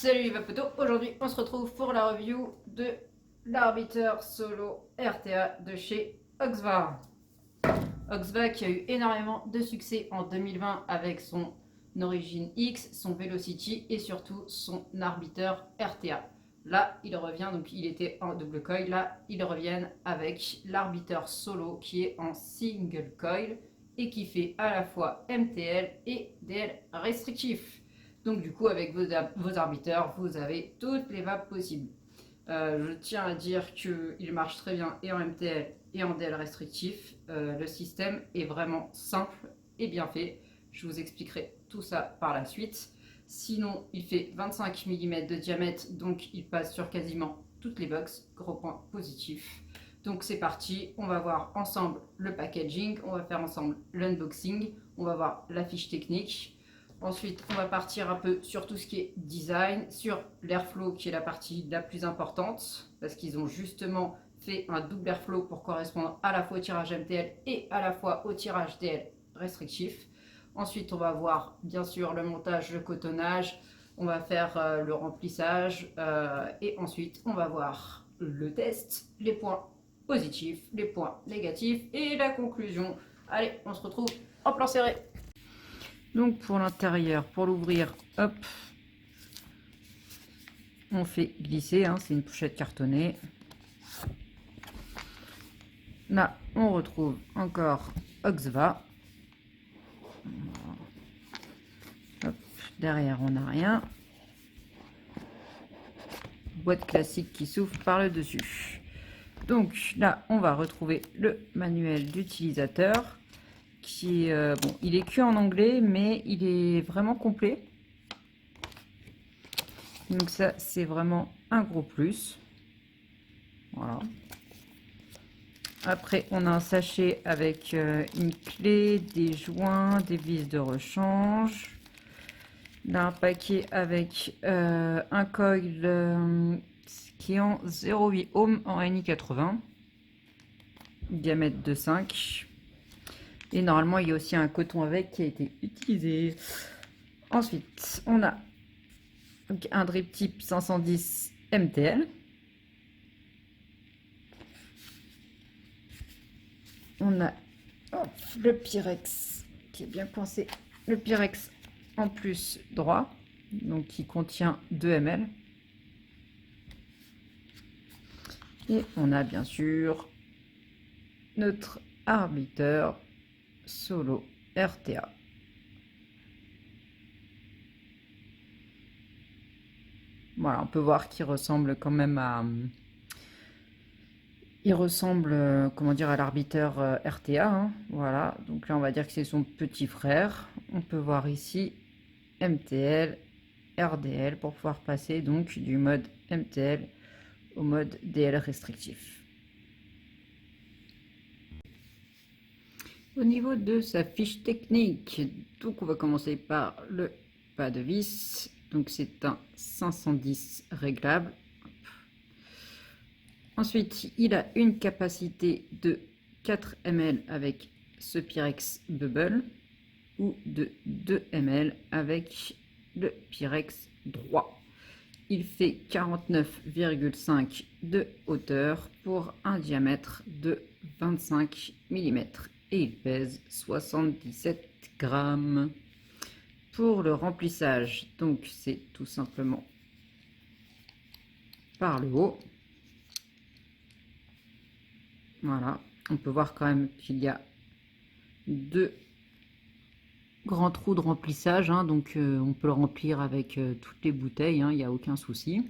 Salut les vapotos, aujourd'hui on se retrouve pour la review de l'arbiteur solo RTA de chez Oxva. Oxva qui a eu énormément de succès en 2020 avec son Origin X, son Velocity et surtout son arbiteur RTA. Là il revient, donc il était en double coil, là ils reviennent avec l'arbiteur solo qui est en single coil et qui fait à la fois MTL et DL restrictif. Donc du coup, avec vos arbiteurs, vous avez toutes les vapes possibles. Je tiens à dire qu'il marche très bien et en MTL et en DL restrictif. Le système est vraiment simple et bien fait. Je vous expliquerai tout ça par la suite. Sinon, il fait 25 mm de diamètre, donc il passe sur quasiment toutes les box. Gros point positif. Donc c'est parti, on va voir ensemble le packaging, on va faire ensemble l'unboxing, on va voir la fiche technique. Ensuite, on va partir un peu sur tout ce qui est design, sur l'airflow qui est la partie la plus importante, parce qu'ils ont justement fait un double airflow pour correspondre à la fois au tirage MTL et à la fois au tirage DL restrictif. Ensuite, on va voir bien sûr le montage, le cotonnage, on va faire le remplissage et ensuite on va voir le test, les points positifs, les points négatifs et la conclusion. Allez, on se retrouve en plan serré. Donc pour l'intérieur, pour l'ouvrir, hop, on fait glisser, hein, c'est une pochette cartonnée. Là, on retrouve encore Oxva. Hop, derrière, on n'a rien. Boîte classique qui s'ouvre par le dessus. Donc là, on va retrouver le manuel d'utilisateur qui est, bon, il est que en anglais, mais il est vraiment complet. Donc ça, c'est vraiment un gros plus. Voilà. Après, on a un sachet avec une clé, des joints, des vis de rechange. Là, un paquet avec un coil qui est en 0,8 ohm en NI80. Diamètre de 5. Et normalement, il y a aussi un coton avec qui a été utilisé. Ensuite, on a donc un drip type 510 MTL. On a le Pyrex qui est bien coincé. Le Pyrex en plus droit, donc qui contient 2 ml. Et on a bien sûr notre arbiteur solo RTA. Voilà, on peut voir qu'il ressemble quand même à... Il ressemble, comment dire, à l'arbiteur RTA. Hein. Voilà, donc là on va dire que c'est son petit frère. On peut voir ici MTL, RDL pour pouvoir passer donc du mode MTL au mode DL restrictif. Au niveau de sa fiche technique, donc on va commencer par le pas de vis. Donc c'est un 510 réglable. Ensuite, il a une capacité de 4 ml avec ce Pyrex Bubble ou de 2 ml avec le Pyrex droit. Il fait 49,5 de hauteur pour un diamètre de 25 mm et il pèse 77 grammes. Pour le remplissage, donc c'est tout simplement par le haut. Voilà, on peut voir quand même qu'il y a 2 grands trous de remplissage, hein, donc on peut le remplir avec toutes les bouteilles, hein, il n'y a aucun souci.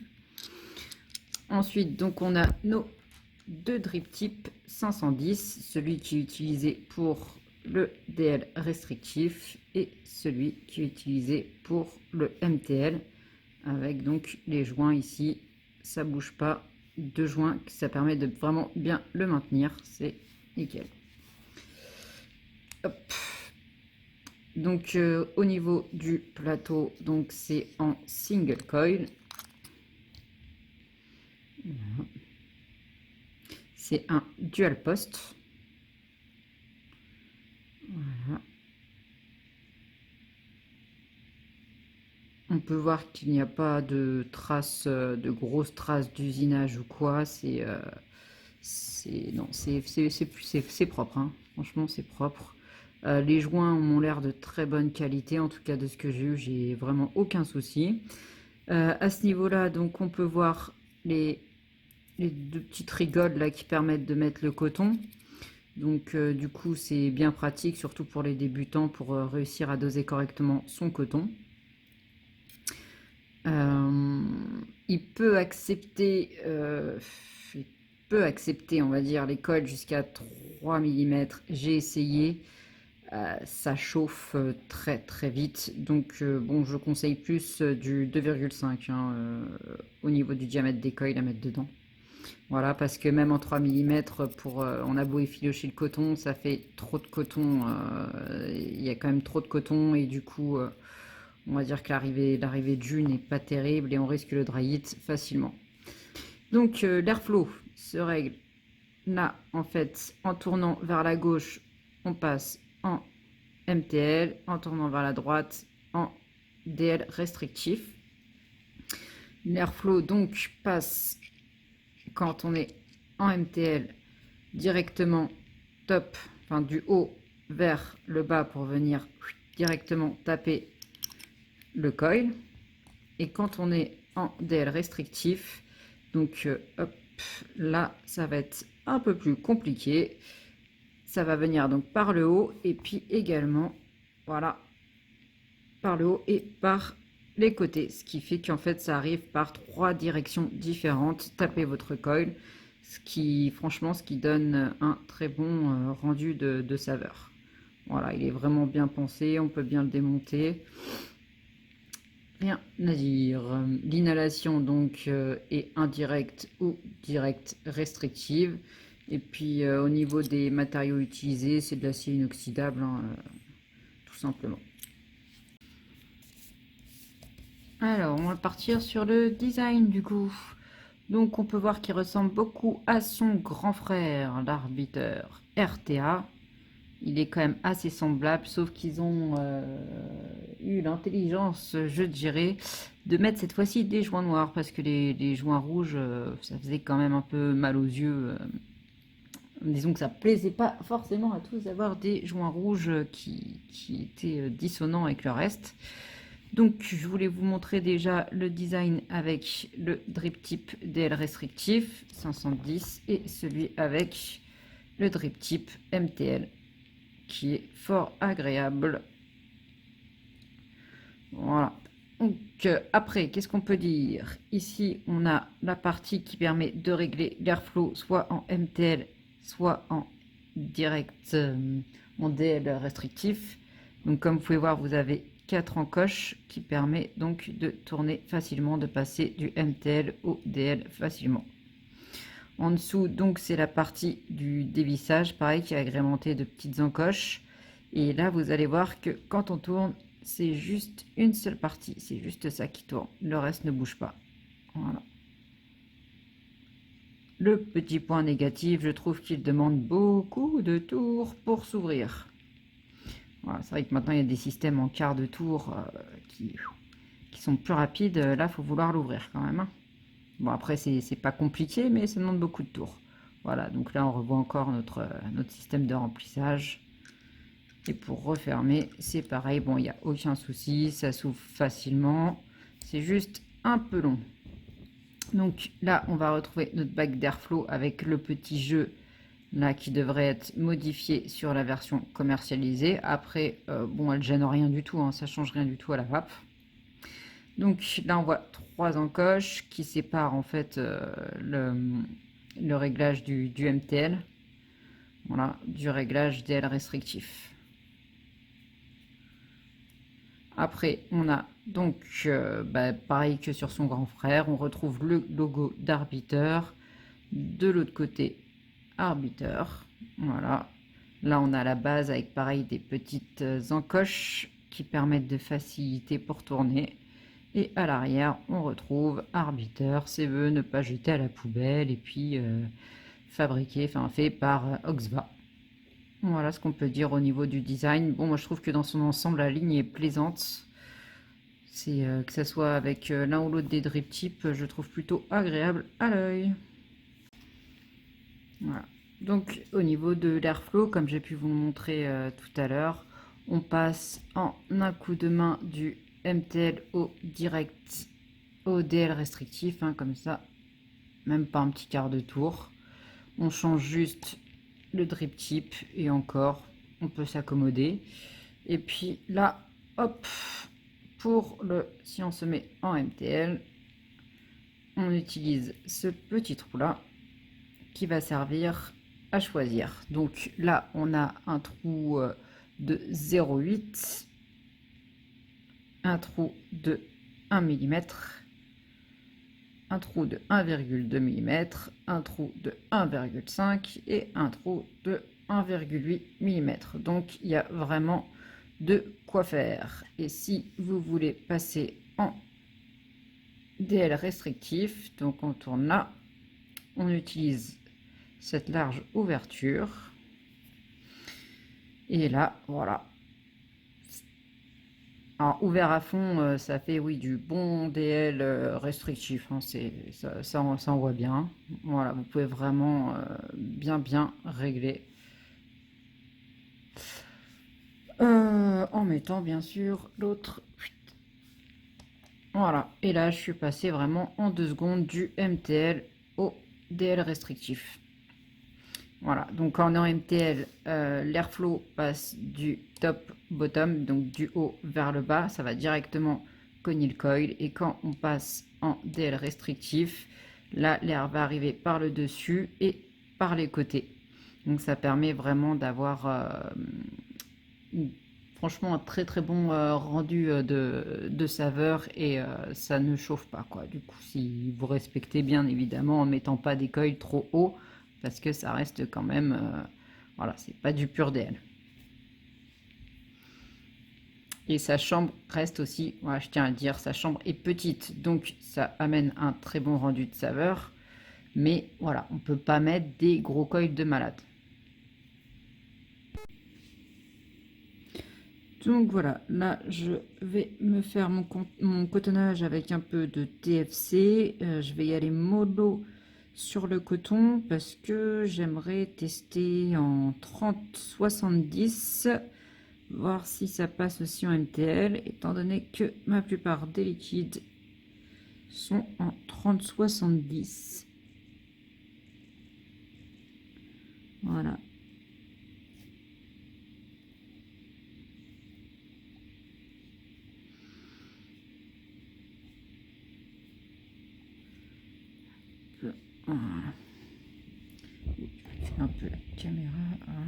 Ensuite, donc on a nos 2 drip type 510, celui qui est utilisé pour le DL restrictif et celui qui est utilisé pour le MTL, avec donc les joints ici, ça bouge pas, 2 joints, ça permet de vraiment bien le maintenir, c'est nickel. Hop. Donc au niveau du plateau, donc c'est en single coil. Voilà. C'est un dual post. Voilà. On peut voir qu'il n'y a pas de traces, de grosses traces d'usinage ou quoi. C'est propre, hein. Franchement, c'est propre. Les joints ont l'air de très bonne qualité, en tout cas de ce que j'ai eu, j'ai vraiment aucun souci. À ce niveau-là, donc on peut voir les deux petites rigoles là qui permettent de mettre le coton. Donc du coup, c'est bien pratique, surtout pour les débutants, pour réussir à doser correctement son coton. Il peut accepter, on va dire, les cols jusqu'à 3 mm. J'ai essayé, ça chauffe très très vite. Donc bon, je conseille plus du 2,5 hein, au niveau du diamètre des coils à mettre dedans. Voilà, parce que même en 3 mm, on a beau effilocher le coton, ça fait trop de coton. Il y a quand même trop de coton et du coup, on va dire que l'arrivée de jus n'est pas terrible et on risque le dry heat facilement. Donc l'airflow se règle là, en fait, en tournant vers la gauche, on passe en MTL, en tournant vers la droite, en DL restrictif. L'airflow donc passe quand on est en MTL directement top, enfin du haut vers le bas pour venir directement taper le coil. Et quand on est en DL restrictif, donc hop, là ça va être un peu plus compliqué. Ça va venir donc par le haut et puis également, voilà, par le haut et par les côtés, ce qui fait qu'en fait ça arrive par 3 directions différentes. Tapez votre coil, ce qui donne un très bon rendu de saveur. Voilà, il est vraiment bien pensé, on peut bien le démonter, rien à dire. L'inhalation donc est indirecte ou directe restrictive, et puis au niveau des matériaux utilisés, c'est de l'acier inoxydable hein, tout simplement. Alors, on va partir sur le design du coup. Donc, on peut voir qu'il ressemble beaucoup à son grand frère, l'Arbiter RTA. Il est quand même assez semblable, sauf qu'ils ont eu l'intelligence, je dirais, de mettre cette fois-ci des joints noirs, parce que les joints rouges, ça faisait quand même un peu mal aux yeux. Disons que ça plaisait pas forcément à tous d'avoir des joints rouges qui étaient dissonants avec le reste. Donc je voulais vous montrer déjà le design avec le drip tip DL restrictif 510 et celui avec le drip tip MTL qui est fort agréable. Voilà. Donc après, qu'est-ce qu'on peut dire? Ici, on a la partie qui permet de régler l'airflow soit en MTL, soit en direct en DL restrictif. Donc comme vous pouvez voir, vous avez 4 encoches qui permet donc de tourner facilement, de passer du MTL au DL facilement. En dessous, donc c'est la partie du dévissage, pareil, qui est agrémentée de petites encoches. Et là, vous allez voir que quand on tourne, c'est juste une seule partie, c'est juste ça qui tourne, le reste ne bouge pas. Voilà. Le petit point négatif, je trouve qu'il demande beaucoup de tours pour s'ouvrir. Voilà, c'est vrai que maintenant il y a des systèmes en quart de tour qui sont plus rapides. Là, il faut vouloir l'ouvrir quand même. Hein. Bon, après, c'est pas compliqué, mais ça demande beaucoup de tours. Voilà, donc là, on revoit encore notre système de remplissage. Et pour refermer, c'est pareil. Bon, il n'y a aucun souci, ça s'ouvre facilement. C'est juste un peu long. Donc là, on va retrouver notre bac d'airflow avec le petit jeu là qui devrait être modifié sur la version commercialisée. Après, bon, elle gêne rien du tout, hein, ça change rien du tout à la vape. Donc là, on voit 3 encoches qui séparent en fait le réglage du MTL, voilà, du réglage DL restrictif. Après, on a donc, pareil que sur son grand frère, on retrouve le logo d'Arbiter. De l'autre côté, Arbiter. Voilà. Là, on a la base avec pareil des petites encoches qui permettent de faciliter pour tourner. Et à l'arrière, on retrouve Arbiter, c'est veut ne pas jeter à la poubelle et puis fabriqué, enfin fait par Oxva. Voilà ce qu'on peut dire au niveau du design. Bon, moi je trouve que dans son ensemble, la ligne est plaisante. C'est que ça soit avec l'un ou l'autre des drip tips, je trouve plutôt agréable à l'œil. Voilà. Donc au niveau de l'airflow, comme j'ai pu vous le montrer tout à l'heure, on passe en un coup de main du MTL au direct au DL restrictif, hein, comme ça, même pas un petit quart de tour. On change juste le drip tip et encore, on peut s'accommoder. Et puis là, hop, pour le, si on se met en MTL, on utilise ce petit trou là qui va servir à choisir. Donc là, on a un trou de 0,8, un trou de 1 mm, un trou de 1,2 mm, un trou de 1,5 et un trou de 1,8 mm. Donc il y a vraiment de quoi faire. Et si vous voulez passer en DL restrictif, donc on tourne là, on utilise cette large ouverture et là voilà. Alors ouvert à fond, ça fait oui du bon DL restrictif, hein, ça envoie bien. Voilà, vous pouvez vraiment bien régler en mettant bien sûr l'autre. Voilà, et là je suis passé vraiment en 2 secondes du MTL au DL restrictif. Voilà, donc quand on est en MTL, l'airflow passe du top bottom, donc du haut vers le bas, ça va directement cogner le coil. Et quand on passe en DL restrictif, là l'air va arriver par le dessus et par les côtés. Donc ça permet vraiment d'avoir franchement un très bon rendu de saveur et ça ne chauffe pas quoi. Du coup, si vous respectez bien évidemment en mettant pas des coils trop haut, parce que ça reste quand même voilà, c'est pas du pur DL. Et sa chambre reste aussi, voilà, je tiens à dire, sa chambre est petite, donc ça amène un très bon rendu de saveur, mais voilà, on peut pas mettre des gros coils de malade. Donc voilà, là je vais me faire mon cotonnage avec un peu de TFC. Je vais y aller mollo sur le coton parce que j'aimerais tester en 30-70, voir si ça passe aussi en MTL, étant donné que ma plupart des liquides sont en 30-70. Voilà. Voilà. Je fais un peu la caméra. Voilà.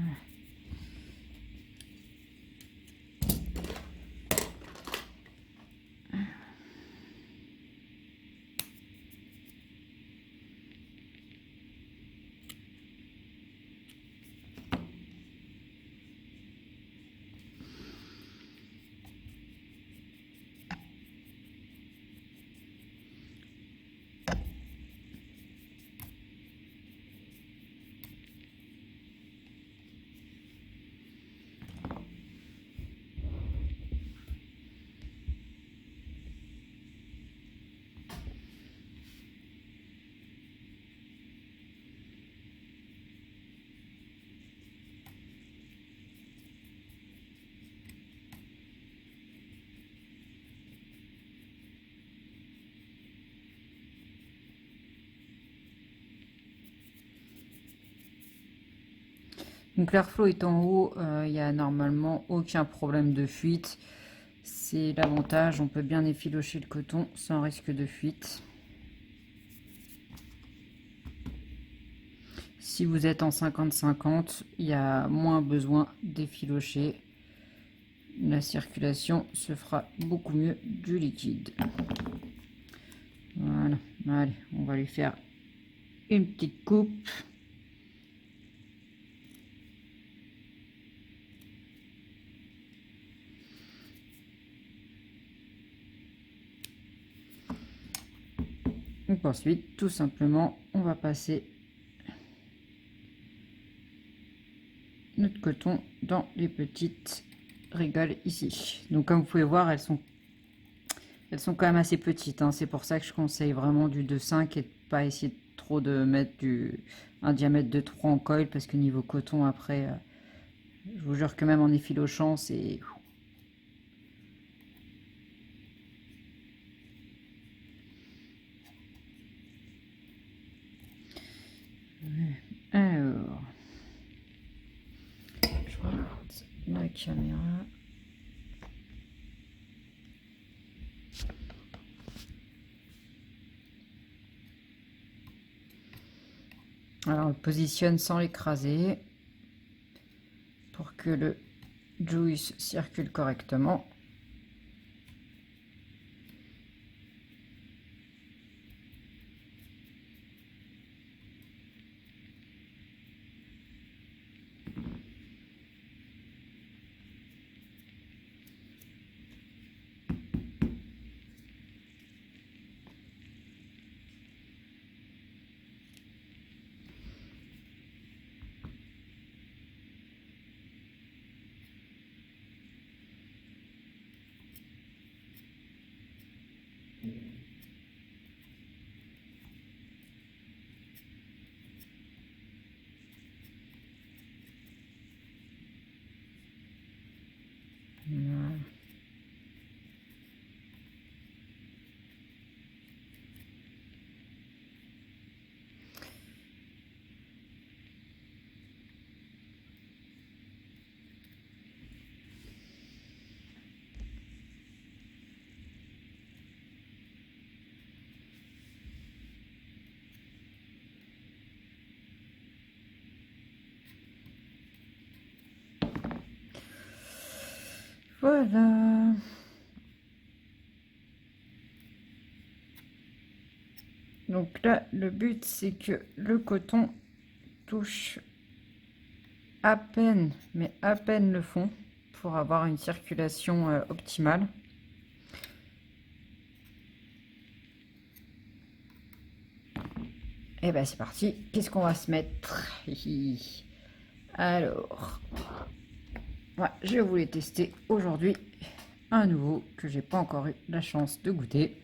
Donc l'airflow est en haut, il n'y a normalement aucun problème de fuite. C'est l'avantage, on peut bien effilocher le coton sans risque de fuite. Si vous êtes en 50-50, il y a moins besoin d'effilocher. La circulation se fera beaucoup mieux du liquide. Voilà, allez, on va lui faire une petite coupe. Donc ensuite, tout simplement, on va passer notre coton dans les petites régales ici. Donc comme vous pouvez voir, elles sont Elles sont quand même assez petites, hein. C'est pour ça que je conseille vraiment du 2,5 et de pas essayer trop de mettre un diamètre de 3 en coil, parce que niveau coton après, je vous jure que même en effilochant, c'est... Alors, je regarde la caméra. Alors, on le positionne sans l'écraser pour que le juice circule correctement. Voilà. Voilà. Donc là, le but, c'est que le coton touche à peine, mais à peine le fond pour avoir une circulation optimale. Et ben c'est parti. Qu'est-ce qu'on va se mettre? Alors, ouais, je voulais tester aujourd'hui un nouveau que j'ai pas encore eu la chance de goûter.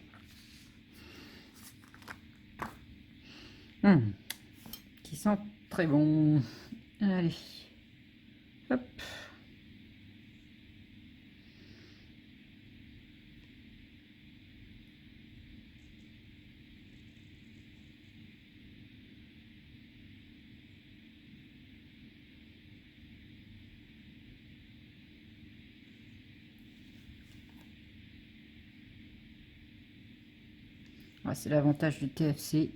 Qui sent très bon. Allez, hop. Ouais, c'est l'avantage du TFC.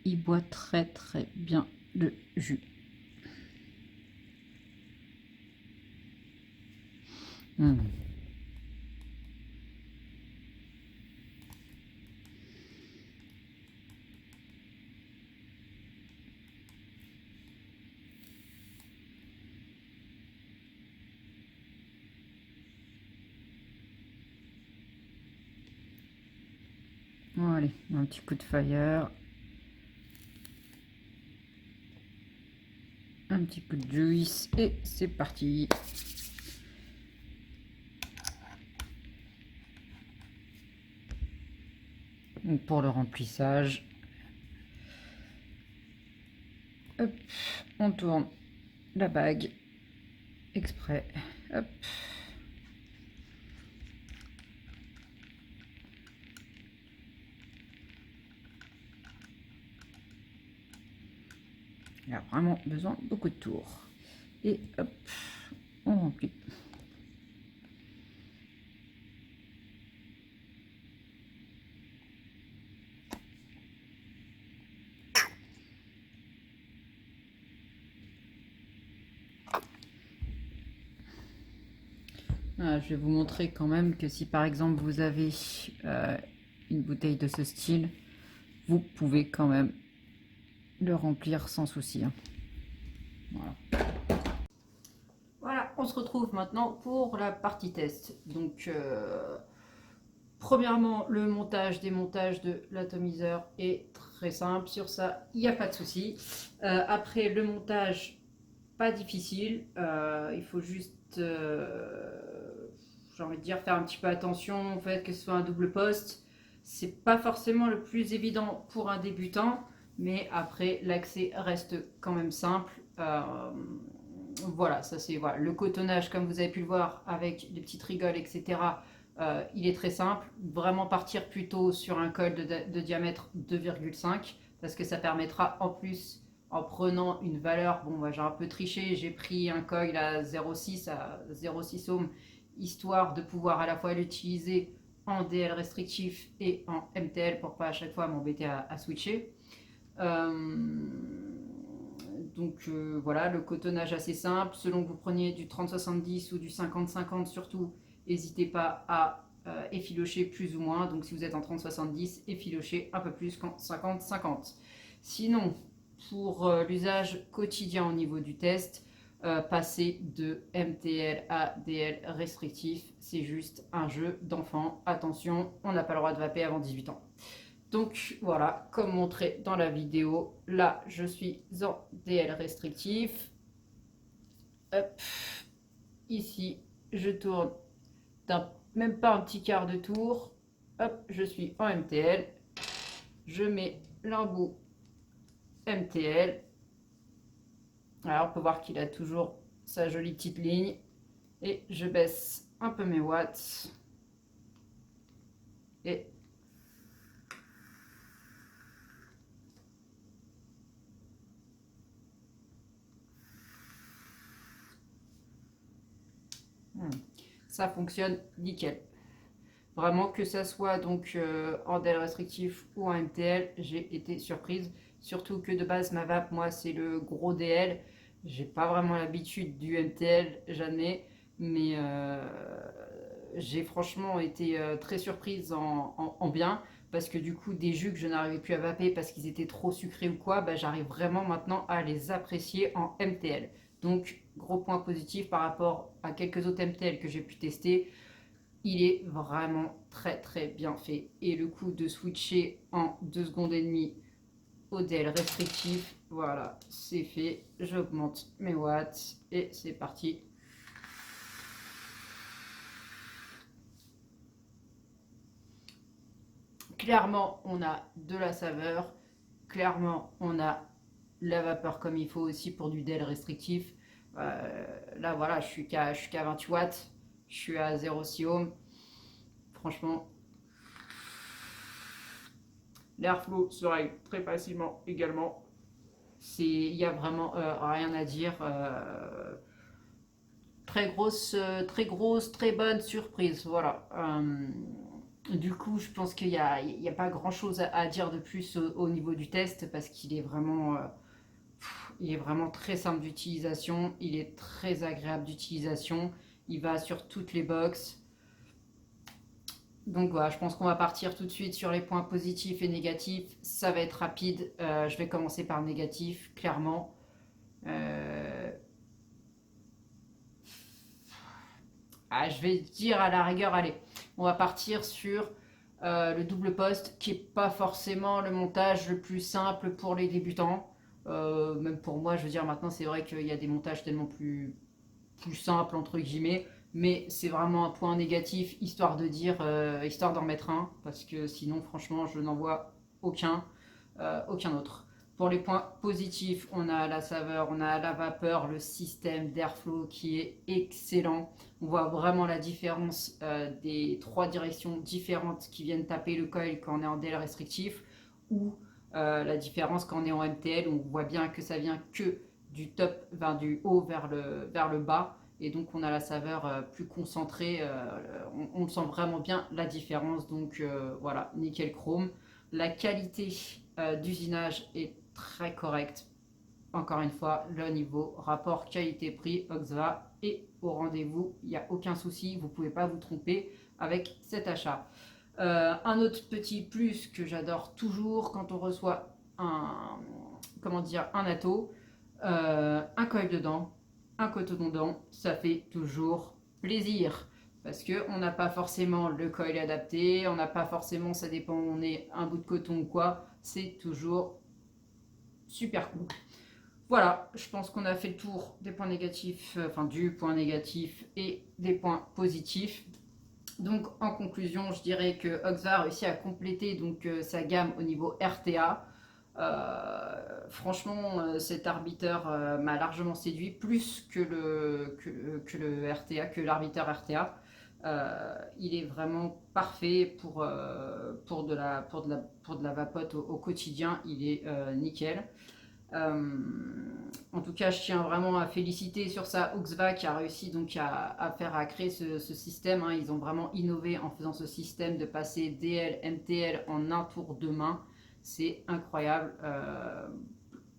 Il boit très très bien le jus. Bon, allez, un petit coup de fire. Un petit coup de juice et c'est parti. Donc pour le remplissage, hop, on tourne la bague exprès. Hop. Il a vraiment besoin de beaucoup de tours. Et hop, on remplit. Voilà, je vais vous montrer quand même que si par exemple vous avez une bouteille de ce style, vous pouvez quand même le remplir sans souci. Hein. Voilà. Voilà, on se retrouve maintenant pour la partie test. Donc, premièrement, le montage, démontage de l'atomiseur est très simple. Sur ça, il n'y a pas de souci. Après, le montage, pas difficile. Il faut juste j'ai envie de dire, faire un petit peu attention au fait que ce soit un double poste. C'est pas forcément le plus évident pour un débutant, mais après l'accès reste quand même simple. Voilà, ça c'est voilà. Le cotonnage, comme vous avez pu le voir avec les petites rigoles, etc. Il est très simple. Vraiment partir plutôt sur un col de diamètre 2,5 parce que ça permettra en plus, en prenant une valeur, bon, j'ai un peu triché, j'ai pris un coil à 0,6 ohm, histoire de pouvoir à la fois l'utiliser en DL restrictif et en MTL pour pas à chaque fois m'embêter à switcher. Voilà, le cotonnage assez simple. Selon que vous preniez du 30-70 ou du 50-50 surtout, n'hésitez pas à effilocher plus ou moins. Donc si vous êtes en 30-70, effilochez un peu plus qu'en 50-50. Sinon, pour l'usage quotidien au niveau du test, passer de MTL à DL restrictif, c'est juste un jeu d'enfant. Attention, on n'a pas le droit de vaper avant 18 ans. Donc voilà, comme montré dans la vidéo, là je suis en DL restrictif. Hop, ici je tourne même pas un petit quart de tour. Hop, je suis en MTL. Je mets l'embout MTL. Alors on peut voir qu'il a toujours sa jolie petite ligne. Et je baisse un peu mes watts. Et ça fonctionne nickel. Vraiment, que ça soit donc en DL restrictif ou en MTL, j'ai été surprise. Surtout que de base, ma vape, moi, c'est le gros DL. J'ai pas vraiment l'habitude du MTL, jamais. Mais j'ai franchement été très surprise en bien. Parce que du coup, des jus que je n'arrivais plus à vaper parce qu'ils étaient trop sucrés ou quoi, j'arrive vraiment maintenant à les apprécier en MTL. Donc, gros point positif par rapport à quelques autres MTL que j'ai pu tester. Il est vraiment très très bien fait. Et le coup de switcher en 2 secondes et demie au DL restrictif, voilà, c'est fait. J'augmente mes watts et c'est parti. Clairement, on a de la saveur. Clairement, on a la vapeur comme il faut aussi pour du DL restrictif. Là, voilà, je suis qu'à 20 watts. Je suis à 0,6 ohm. Franchement, l'airflow se règle très facilement également. Il n'y a vraiment rien à dire. Très grosse, très bonne surprise. Voilà. Du coup, je pense qu'il n'y a pas grand chose à dire de plus au niveau du test parce qu'il est vraiment, il est vraiment très simple d'utilisation. Il est très agréable d'utilisation. Il va sur toutes les boxes. Donc voilà, je pense qu'on va partir tout de suite sur les points positifs et négatifs. Ça va être rapide. Je vais commencer par le négatif, clairement. Je vais dire à la rigueur, allez, on va partir sur le double poste qui n'est pas forcément le montage le plus simple pour les débutants. Même pour moi, je veux dire, maintenant c'est vrai qu'il y a des montages tellement plus simples, entre guillemets. Mais c'est vraiment un point négatif, histoire de dire, histoire d'en mettre un, parce que sinon, franchement, je n'en vois aucun autre. Pour les points positifs, on a la saveur, on a la vapeur, le système d'airflow qui est excellent. On voit vraiment la différence des 3 directions différentes qui viennent taper le coil quand on est en DL restrictif ou la différence quand on est en MTL. On voit bien que ça vient que du top, du haut vers le bas. Et donc on a la saveur plus concentrée, on sent vraiment bien la différence. Donc voilà, nickel chrome. La qualité d'usinage est très correcte. Encore une fois, le niveau rapport qualité-prix Oxva est au rendez-vous. Il n'y a aucun souci, vous ne pouvez pas vous tromper avec cet achat. Un autre petit plus que j'adore toujours quand on reçoit un atto, un coil dedans, un coton dedans, ça fait toujours plaisir. Parce qu'on n'a pas forcément le coil adapté, on n'a pas forcément, ça dépend, on est un bout de coton ou quoi, c'est toujours super cool. Voilà, je pense qu'on a fait le tour des points négatifs, du point négatif et des points positifs. Donc en conclusion, je dirais que Oxva a réussi à compléter donc, sa gamme au niveau RTA. Franchement, cet arbiteur m'a largement séduit, plus que le RTA, que l'arbiteur RTA. Il est vraiment parfait pour de la vapote au quotidien. Il est nickel. Euh, En tout cas, je tiens vraiment à féliciter sur ça Oxva qui a réussi donc à créer ce système. Hein. Ils ont vraiment innové en faisant ce système de passer DL, MTL en un tour de main. C'est incroyable.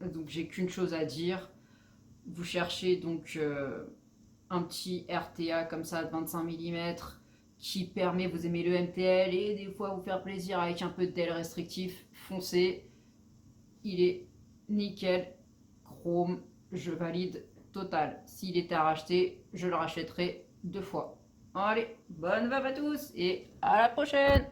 Donc j'ai qu'une chose à dire. Vous cherchez donc un petit RTA comme ça de 25 mm qui permet, vous aimez le MTL et des fois vous faire plaisir avec un peu de DL restrictif, foncez. Il est nickel, chrome, je valide total. S'il était à racheter, je le rachèterai 2 fois. Allez, bonne vape à tous et à la prochaine!